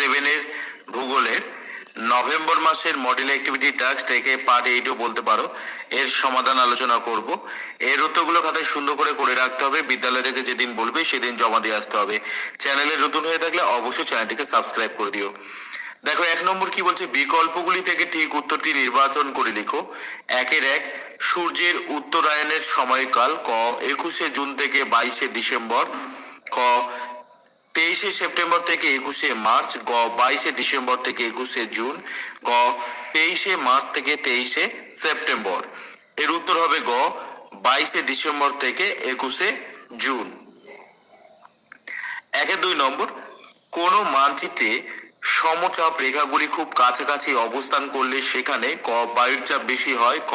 7-এর ভূগোলের নভেম্বর মাসের model activity task থেকে পার্ট 8ও বলতে পারো, এর সমাধান আলোচনা করব। এর উত্তরগুলো খাতায় সুন্দর করে রাখতে হবে। বিদ্যালয় থেকে যেদিন বলবে সেদিন জমা দিয়ে আসতে হবে। চ্যানেলে নতুন হয়ে থাকলে অবশ্যই চ্যানেলটিকে সাবস্ক্রাইব করে দিও। দেখো 1 নম্বর কি বলছে, বিকল্পগুলি থেকে ঠিক উত্তরটি নির্বাচন করে লিখো। 1 সূর্যের উত্তরায়ণের সময়কাল। ক 21শে জুন থেকে 22শে ডিসেম্বর। খ 23শে সেপ্টেম্বর থেকে 21শে মার্চ। গ 22শে ডিসেম্বর থেকে 21শে জুন। গ 23শে মার্চ থেকে 23শে সেপ্টেম্বর। এর উত্তর হবে গ 22শে ডিসেম্বর থেকে 21শে জুন। 2 নম্বর, কোন মানচিত্রে সমচাপ রেখাগুলি খুব কাছাকাছি অবস্থান করলে সেখানে ক বায়ুর চাপ বেশি হয়। ক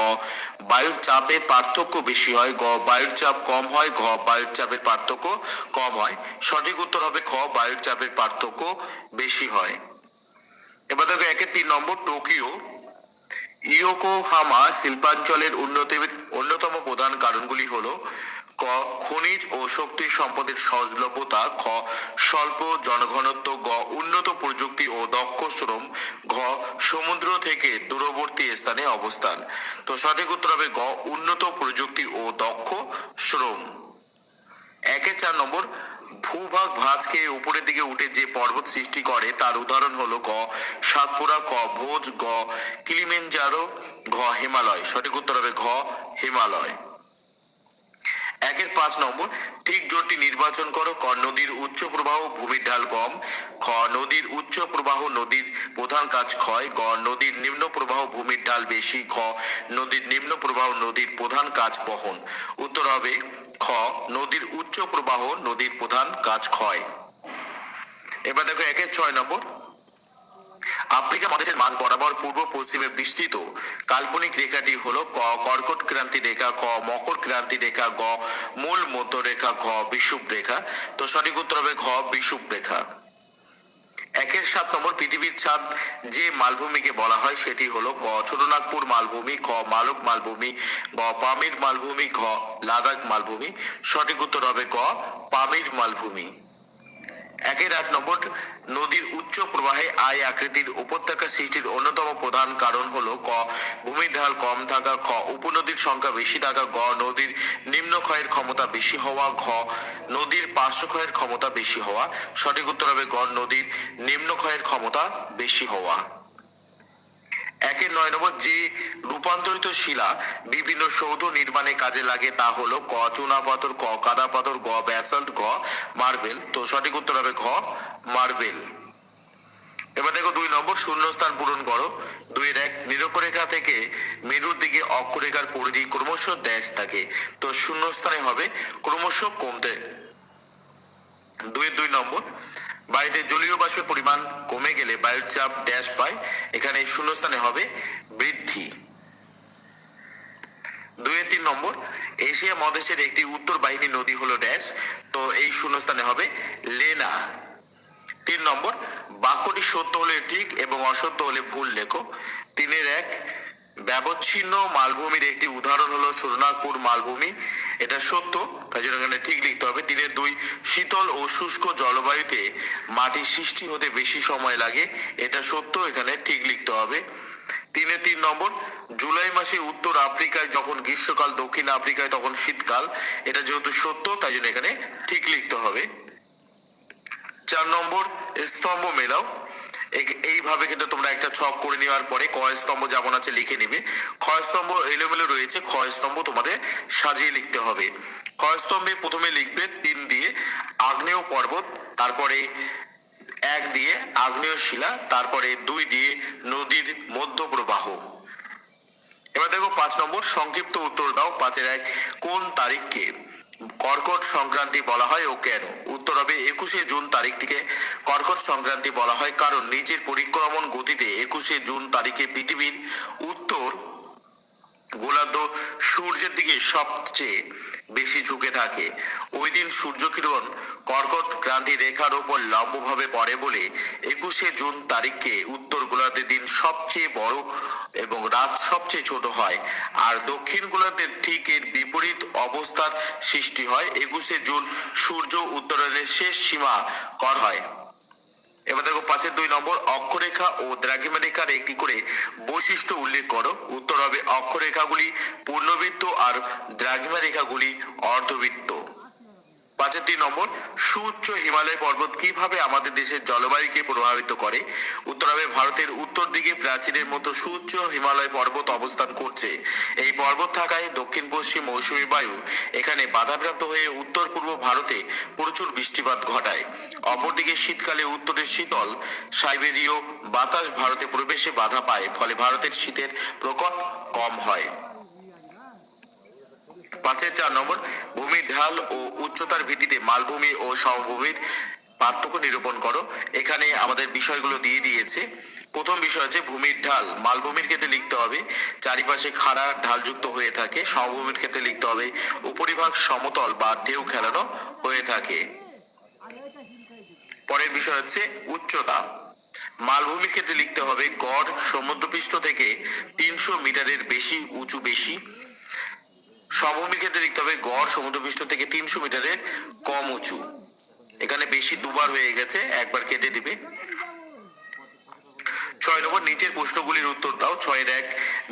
বায়ুর চাপের পার্থক্য বেশি হয়। গ বায়ুর চাপ কম হয়। ঘ বায়ুর চাপের পার্থক্য কম হয়। সঠিক উত্তর হবে খ বায়ুর চাপের পার্থক্য বেশি হয়। এবার দেখো 3 নম্বর, টোকিও ইয়োকোহামা শিল্পাঞ্চলের অন্যতম প্রধান কারণগুলি হলো ক খনিজ ও শক্তি সম্পদের সহজলভ্যতা। খ স্বল্প জনঘনত্ব। গ উন্নত প্রযুক্তি ও দক্ষ শ্রম। ঘ সমুদ্র থেকে দূরবর্তী স্থানে অবস্থান। তো সঠিক উত্তর হবে গ উন্নত প্রযুক্তি ও দক্ষ শ্রম। 4 নম্বর, ভূভাগ ভাঁজ খেয়ে উপরের দিকে উঠে যে পর্বত সৃষ্টি করে তার উদাহরণ হলো ক সাতপুরা। ক ভোজ। গ কিলিমেঞ্জারো। ঘ হিমালয়। সঠিক উত্তর হবে ঘ হিমালয়। 5 নম্বর, ঠিক জোটটি নির্বাচন করো। ক নদীর উচ্চ প্রবাহ ভূমির ঢাল কম। খ নদীর উচ্চ প্রবাহ নদীর প্রধান কাজ ক্ষয়। গ নদীর নিম্ন প্রবাহ ভূমির ঢাল বেশি। খ নদীর নিম্ন প্রবাহ নদীর প্রধান কাজ বহন। উত্তর হবে খ নদীর উচ্চ প্রবাহ নদীর প্রধান কাজ ক্ষয়। এবার দেখো 6 নম্বর, আফ্রিকা মহাদেশের মাঝ বরাবর পূর্ব পশ্চিমে বিস্তৃত কাল্পনিক রেখাটি হলো ক কর্কট ক্রান্তি রেখা। ক মকর ক্রান্তি রেখা। গ মূল মধ্য রেখা। ঘ বিষুব রেখা। তো সঠিক উত্তর হবে ঘ বিষুব রেখা। 7 নম্বর, পৃথিবীর ছাদ যে মালভূমিকে বলা হয় সেটি হলো ক ছোটনাগপুর মালভূমি। খ মালব মালভূমি। গ পামির মালভূমি। ঘ লাদাখ মালভূমি। সঠিক উত্তর হবে গ পামির মালভূমি। 8 নম্বর, নদীর উচ্চ প্রবাহে আই আকৃতির উপত্যকা সৃষ্টির অন্যতম প্রধান কারণ হলো ক ভূমির ঢাল কম থাকা। খ উপনদীর সংখ্যা বেশি থাকা। গ নদীর নিম্ন ক্ষয়ের ক্ষমতা বেশি হওয়া। ঘ নদীর পার্শ্ব ক্ষয়ের ক্ষমতা বেশি হওয়া। সঠিক উত্তর হবে গ নদীর নিম্ন ক্ষয়ের ক্ষমতা বেশি হওয়া। 9 নম্বর, যে রূপান্তরিত শিলা বিভিন্ন সৌধ নির্মাণে কাজে লাগে তা হলো ক চুনা পাথর। ক কাদা পাথর। গ ব্যাসল্ট। গ মার্বেল। তো সঠিক উত্তর হবে ঘ মার্বেল। এবার দেখো 2 নম্বর, শূন্যস্থান পূরণ করো। 2-1 নিরক্ষরেখা থেকে মেরুর দিকে অক্ষরেখার পরিধি ক্রমশ ড্যাশ থাকে। তো শূন্যস্থানে হবে ক্রমশ কমতে। 2 নম্বর, বায়ুতে জলীয় বাষ্পের পরিমাণ কমে গেলে বায়ুর চাপ ড্যাশ পায়। এখানে শূন্যস্থানে হবে বৃদ্ধি। 3 নম্বর, এশিয়া মহাদেশের একটি উত্তর বাহিনী নদী হলো ড্যাশ। তো এই শূন্যস্থানে হবে লেনা। 3 নম্বর, বাক্যটি সত্য হলে ঠিক এবং অসত্য হলে ভুল লেখো। 3-1 ব্যবচ্ছিন্ন মালভূমির একটি উদাহরণ হলো ছোটনাগপুর মালভূমি। এটা সত্য, তাই জন্য এখানে ঠিক লিখতে হবে। 3-2 শীতল ও শুষ্ক জলবায়ুতে মাটির সৃষ্টি হতে বেশি সময় লাগে। এটা সত্য, এখানে ঠিক লিখতে হবে। 3 নম্বর, জুলাই মাসে উত্তর আফ্রিকায় যখন গ্রীষ্মকাল, দক্ষিণ আফ্রিকায় তখন শীতকাল। এটা যেহেতু সত্য তাই জন্য এখানে ঠিক লিখতে হবে। 4 নম্বর, স্তম্ভ মেলাও। এইভাবে কিন্তু তোমরা একটা ছক করে নেওয়ার পরে ক স্তম্ভ যেমন আছে লিখে নিবে। খ স্তম্ভ এলোমেলো রয়েছে, খ স্তম্ভ তোমাদের সাজিয়ে লিখতে হবে। খ স্তম্ভে প্রথমে লিখবে 3 দিয়ে আগ্নেয় পর্বত, তারপরে 1 দিয়ে আগ্নেয় শিলা, তারপরে 2 দিয়ে নদীর মধ্য প্রবাহ। এবার দেখো 5 নম্বর, সংক্ষিপ্ত উত্তর দাও। 5-1 কোন তারিখকে কর্কট সংক্রান্তি বলা হয় ও কেন? উত্তর হবে 21শে জুন তারিখটিকে কর্কট সংক্রান্তি বলা হয় কারণ নিজের পরিক্রমণ গতিতে 21শে জুন তারিখে পৃথিবীর উত্তর গোলার্ধ সূর্যের দিকে সবচেয়ে বেশি ঝুঁকে থাকে। ওই দিন সূর্যকিরণ কর্কট ক্রান্তি রেখার উপর লম্বভাবে পড়ে বলে 21শে জুন তারিখকে উত্তর গোলার্ধের দিন সবচেয়ে বড় এবং রাত সবচেয়ে ছোট হয়। আর দক্ষিণ গোলার্ধের ঠিক এর বিপরীত অবস্থার সৃষ্টি হয়। 21শে জুন সূর্য উত্তরায়ণের শেষ সীমা কর হয়। এবার দেখো 5-2 নম্বর, অক্ষরেখা ও দ্রাঘিমা রেখার একটি করে বৈশিষ্ট্য উল্লেখ করো। উত্তর হবে অক্ষরেখাগুলি পূর্ণবৃত্ত আর দ্রাঘিমা রেখাগুলি অর্ধবৃত্ত। 5-3 নম্বর, সুউচ্চ হিমালয় পর্বত কিভাবে আমাদের দেশের জলবায়ুকে প্রভাবিত করে? উত্তর হবে ভারতের উত্তর দিকে প্রাচীরের মতো সুউচ্চ হিমালয় পর্বত অবস্থান করছে। এই পর্বত থাকায় দক্ষিণ পশ্চিম মৌসুমী বায়ু এখানে বাধাপ্রাপ্ত হয়ে উত্তর পূর্ব ভারতে প্রচুর বৃষ্টিপাত ঘটায়। অপরদিকে শীতকালে উত্তরের শীতল সাইবেরীয় বাতাস ভারতে প্রবেশে বাধা পায়, ফলে ভারতের শীতের প্রকোপ কম হয়। 5-4 নম্বর, ভূমির ঢাল ও উচ্চতার ভিত্তিতে মালভূমি ও সমভূমির পার্থক্য নিরূপণ করো। এখানে আমাদের বিষয়গুলো দিয়ে দিয়েছে। প্রথম বিষয় হচ্ছে ভূমির ঢাল। মালভূমির ক্ষেত্রে লিখতে হবে চারিপাশে খাড়া ঢালযুক্ত হয়ে থাকে। সমভূমির ক্ষেত্রে লিখতে হবে উপরিভাগ সমতল বা ঢেউ খেলানো হয়ে থাকে। পরের বিষয় হচ্ছে উচ্চতা। মালভূমির ক্ষেত্রে লিখতে হবে গড় সমুদ্রপৃষ্ঠ থেকে 300 মিটারের বেশি উঁচু বেশি। সমভূমির ক্ষেত্রে লিখতে হবে গড় সমুদ্রপৃষ্ঠ থেকে 300 মিটারের কম উঁচু। এখানে বেশি দুবার হয়ে গেছে, একবার কেটে দিবে। 6 নম্বর, নিচের প্রশ্নগুলির উত্তর দাও। 6-1,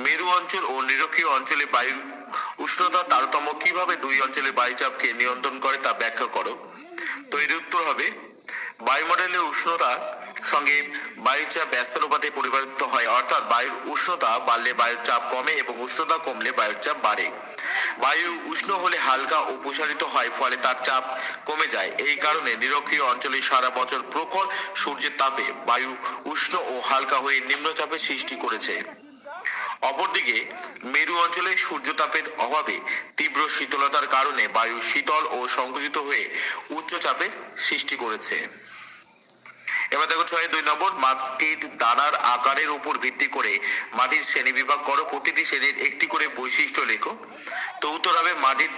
মেরু অঞ্চল ও নিরক্ষীয় অঞ্চলে বায়ুর উষ্ণতা তারতম্য কিভাবে দুই অঞ্চলের বায়ুচাপকে নিয়ন্ত্রণ করে তা ব্যাখ্যা করো। তো এর উত্তর হবে বায়ুমণ্ডলের উষ্ণতার সঙ্গে বায়ুচাপ ব্যস্তানুপাতে পরিবর্তিত হয়, অর্থাৎ বায়ুর উষ্ণতা বাড়লে বায়ুর চাপ কমে এবং উষ্ণতা কমলে বায়ুর চাপ বাড়ে। বায়ু উষ্ণ হলে হালকা ও প্রসারিত হয়, ফলে তার চাপ কমে যায়। এই কারণে নিরক্ষীয় অঞ্চলে সারা বছর প্রখর সূর্যের তাপে বায়ু উষ্ণ ও হালকা হয়ে নিম্নচাপের সৃষ্টি করেছে। অপরদিকে মেরু অঞ্চলে সূর্যতাপের অভাবে তীব্র শীতলতার কারণে বায়ু শীতল ও সংকুচিত হয়ে উচ্চচাপের সৃষ্টি করেছে। এবার দেখো 6-2 নম্বর, মাটির দানার আকারের উপর ভিত্তি করে মাটির শ্রেণী বিভাগ করো। প্রতিটি শ্রেণীর একটি করে বৈশিষ্ট্য লেখো। তো উত্তর হবে মাটির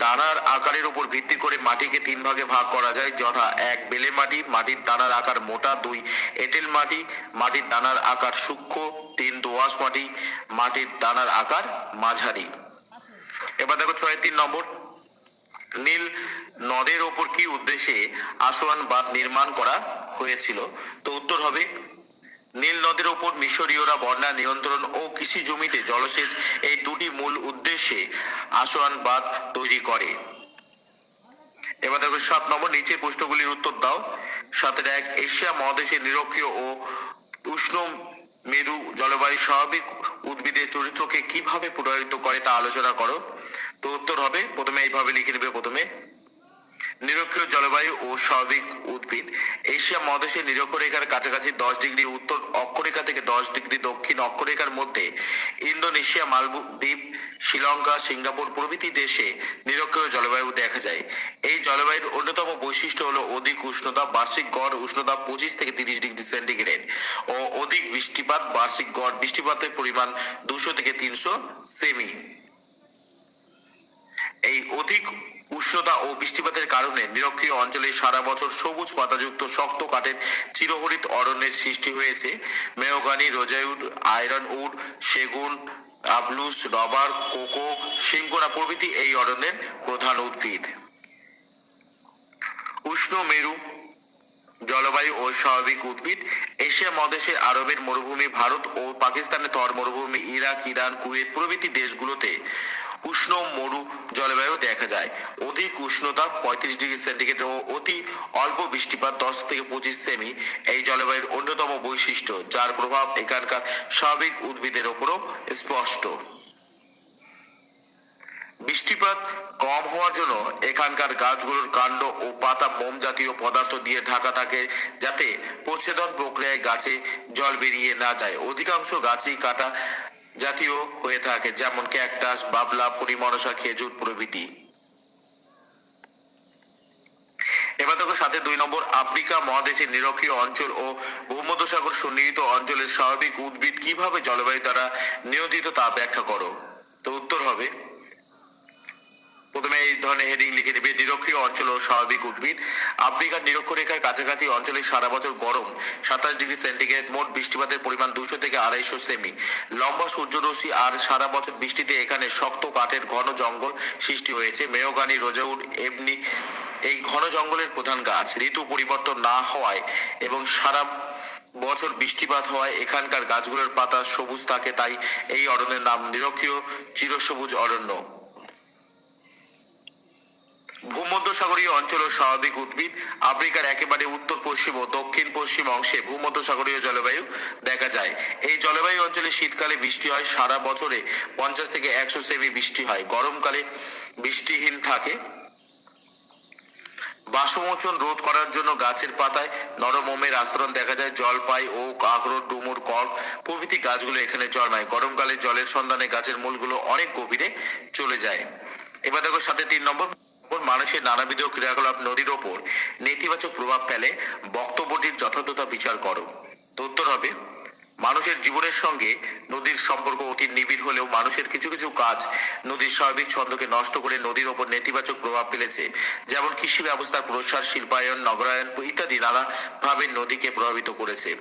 দানার আকারের উপর ভিত্তি করে মাটিকে 3 ভাগে ভাগ করা যায়, যথা 1 বেলে মাটি, মাটির দানার আকার মোটা, 2 এঁটেল মাটি, মাটির দানার আকার সূক্ষ্ম, 3 দোআঁশ মাটি, মাটির দানার আকার মাঝারি। এবার দেখো 6-3 নম্বর, নীল নদের ওপর কি উদ্দেশ্যে আসোয়ান বাঁধ নির্মাণ করা হয়েছিল? তো উত্তর হবে নীল নদের ওপর মিশরীয়রা বন্যা নিয়ন্ত্রণ ও কৃষি জমিতে জলসেচ এই দুটি মূল উদ্দেশ্যে আসোয়ান বাঁধ তৈরি করে। এবার দেখো 7 নম্বর, নিচের প্রশ্নগুলির উত্তর দাও। 7-1, এশিয়া মহাদেশের নিরক্ষীয় ও উষ্ণ মেরু জলবায়ু স্বাভাবিক উদ্ভিদের চরিত্রকে কিভাবে প্রভাবিত করে তা আলোচনা করো। তো উত্তর হবে প্রথমে এইভাবে লিখে নেবে। প্রথমে নিরক্ষীয় জলবায়ু ও স্বাভাবিক উদ্ভিদ। এশিয়া মহাদেশের নিরক্ষরেখার কাছাকাছি 10 ডিগ্রি উত্তর অক্ষরেখা থেকে 10 ডিগ্রি দক্ষিণ অক্ষরেখার মধ্যে ইন্দোনেশিয়া, মালদ্বীপ, শ্রীলঙ্কা, সিঙ্গাপুর প্রভৃতি দেশে নিরক্ষীয় জলবায়ু দেখা যায়। এই জলবায়ুর অন্যতম বৈশিষ্ট্য হলো অধিক উষ্ণতা, বার্ষিক গড় উষ্ণতা 25 থেকে 30 ডিগ্রি সেন্টিগ্রেড ও অধিক বৃষ্টিপাত, বার্ষিক গড় বৃষ্টিপাতের পরিমাণ 200 থেকে 300 সেমি। এই অধিক উষ্ণতা ও বৃষ্টিপাতের কারণে নিরক্ষীয় অঞ্চলে সারা বছর সবুজ পাতাযুক্ত শক্ত কাঠের চিরহরিত অরণ্যের সৃষ্টি হয়েছে। মেহগনি, রোজউড, আয়রন উড, সেগুন, আবলুস, রবার, কোকো, সিংকোনা প্রভৃতি এই অরণ্যের প্রধান উদ্ভিদ। উষ্ণ মেরু জলবায়ু ও স্বাভাবিক উদ্ভিদ। এশিয়া মহাদেশের আরবের মরুভূমি, ভারত ও পাকিস্তানের থর মরুভূমি, ইরাক, ইরান, কুয়েত প্রভৃতি দেশগুলোতে উষ্ণ মরু জলবায়ু দেখা যায়। অধিক উষ্ণতা 35 ডিগ্রি সেন্টিগ্রেড ও অতি অল্প বৃষ্টিপাত 10 থেকে 25 সেমি এই জলবায়ুর অন্যতম বৈশিষ্ট্য, যার প্রভাব এখানকার স্বাভাবিক উদ্ভিদের ওপরও স্পষ্ট। বৃষ্টিপাত কম হওয়ার জন্য এখানকার গাছগুলোর কাণ্ড ও পাতা মোম জাতীয় পদার্থ দিয়ে ঢাকা থাকে, যাতে প্রচ্ছেদন প্রক্রিয়ায় গাছে জল বেরিয়ে না যায়। অধিকাংশ গাছই কাটা জাতীয় হয়ে থাকে, যেমন ক্যাকটাস, বাবলা, পরিমনসা, খেজুর প্রভৃতি। এবার দেখো 7-2 নম্বর, আফ্রিকা মহাদেশের নিরক্ষীয় অঞ্চল ও ভূমধ্যসাগর সন্নিহিত অঞ্চলের স্বাভাবিক উদ্ভিদ কিভাবে জলবায়ু দ্বারা নিয়ন্ত্রিত তা ব্যাখ্যা করো। তো উত্তর হবে প্রথমে এই ধরনের হেডিং লিখে নেবে, নিরক্ষীয় অঞ্চল ও স্বাভাবিক উদ্ভিদ। আফ্রিকার নিরক্ষরেখার কাছাকাছি অঞ্চলে সারা বছর গরম 27 ডিগ্রি সেন্টিগ্রেড, মোট বৃষ্টিপাতের পরিমাণ 200 থেকে 250 সেমি, লম্বা সূর্যরশ্মি আর সারা বছর বৃষ্টিতে এখানে শক্ত কাঠের ঘন জঙ্গল সৃষ্টি হয়েছে। মেহগনি, রোজউড, এবনি এই ঘন জঙ্গলের প্রধান গাছ। ঋতু পরিবর্তন না হওয়ায় এবং সারা বছর বৃষ্টিপাত হওয়ায় এখানকার গাছগুলোর পাতা সবুজ থাকে, তাই এই অরণ্যের নাম নিরক্ষীয় চিরসবুজ অরণ্য। ভূমধ্যসাগরীয় অঞ্চল ও স্বাভাবিক উদ্ভিদ। আফ্রিকার একেবারে উত্তর পশ্চিম ও দক্ষিণ পশ্চিম অংশে ভূমধ্যসাগরীয় জলবায়ু দেখা যায়। এই জলবায়ু অঞ্চলে শীতকালে বৃষ্টি হয়, সারা বছরে 50 থেকে 100 সেমি বৃষ্টি হয়, গরমকালে বৃষ্টিহীন থাকে। বাষ্পমোচন রোধ করার জন্য গাছের পাতায় নরম মোমের আস্তরণ দেখা যায়। জলপাই, ওক, আখরোট, ডুমুর, কর্ক প্রভৃতি গাছগুলো এখানে জন্মায়। গরমকালে জলের সন্ধানে গাছের মূলগুলো অনেক গভীরে চলে যায়। এবার দেখো 3 নম্বর, মানুষের নানাবিধ ক্রিয়াকলাপ নদীর ওপর নেতিবাচক প্রভাব ফেলে, বক্তব্যটির যথাযথতা বিচার করো। তো উত্তর হবে, মানুষের জীবনের সঙ্গে নদীর সম্পর্ক অতি নিবিড় হলেও মানুষের কিছু কিছু কাজ নদীর স্বাভাবিক ছন্দকে নষ্ট করে নদীর ওপর নেতিবাচক প্রভাব ফেলেছে। যেমন কৃষি ব্যবস্থার প্রসার, শিল্পায়ন, নগরায়ন ইত্যাদি নানাভাবে নদীকে প্রভাবিত করেছে।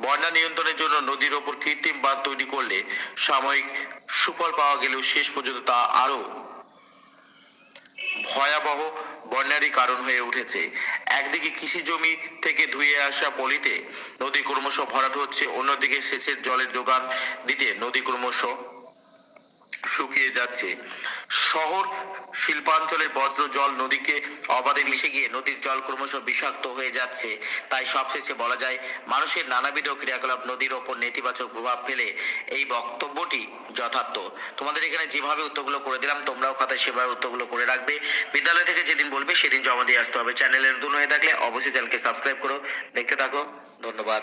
বন্যা নিয়ন্ত্রণের জন্য নদীর ওপর কৃত্রিম বাঁধ তৈরি করলে সাময়িক সুফল পাওয়া গেলেও শেষ পর্যন্ত তা আরো ভয়াবহ বন্যারই কারণ হয়ে উঠেছে। একদিকে কৃষি জমি থেকে ধুয়ে আসা পলিতে নদী ক্রমশ ভরাট হচ্ছে, অন্যদিকে সেচের জলের যোগান দিতে নদী ক্রমশ শুকিয়ে যাচ্ছে। শহর শিল্পাঞ্চলের বজ্র জল নদীকে অবাধে মিশে গিয়ে নদীর জল ক্রমশ বিষাক্ত হয়ে যাচ্ছে। তাই সবশেষে বলা যায়, মানুষের নানাবিধ ক্রিয়াকলাপ নদীর ওপর নেতিবাচক প্রভাব ফেলে। এই বক্তব্যটি যথার্থ। তোমাদের এখানে যেভাবে উত্তরগুলো করে দিলাম, তোমরাও খাতায় সেভাবে উত্তরগুলো করে রাখবে। বিদ্যালয় থেকে যেদিন বলবে সেদিন জমা দিয়ে আসতে হবে। চ্যানেলের নতুন হয়ে থাকলে অবশ্যই চ্যানেলকে সাবস্ক্রাইব করো। দেখতে থাকো। ধন্যবাদ।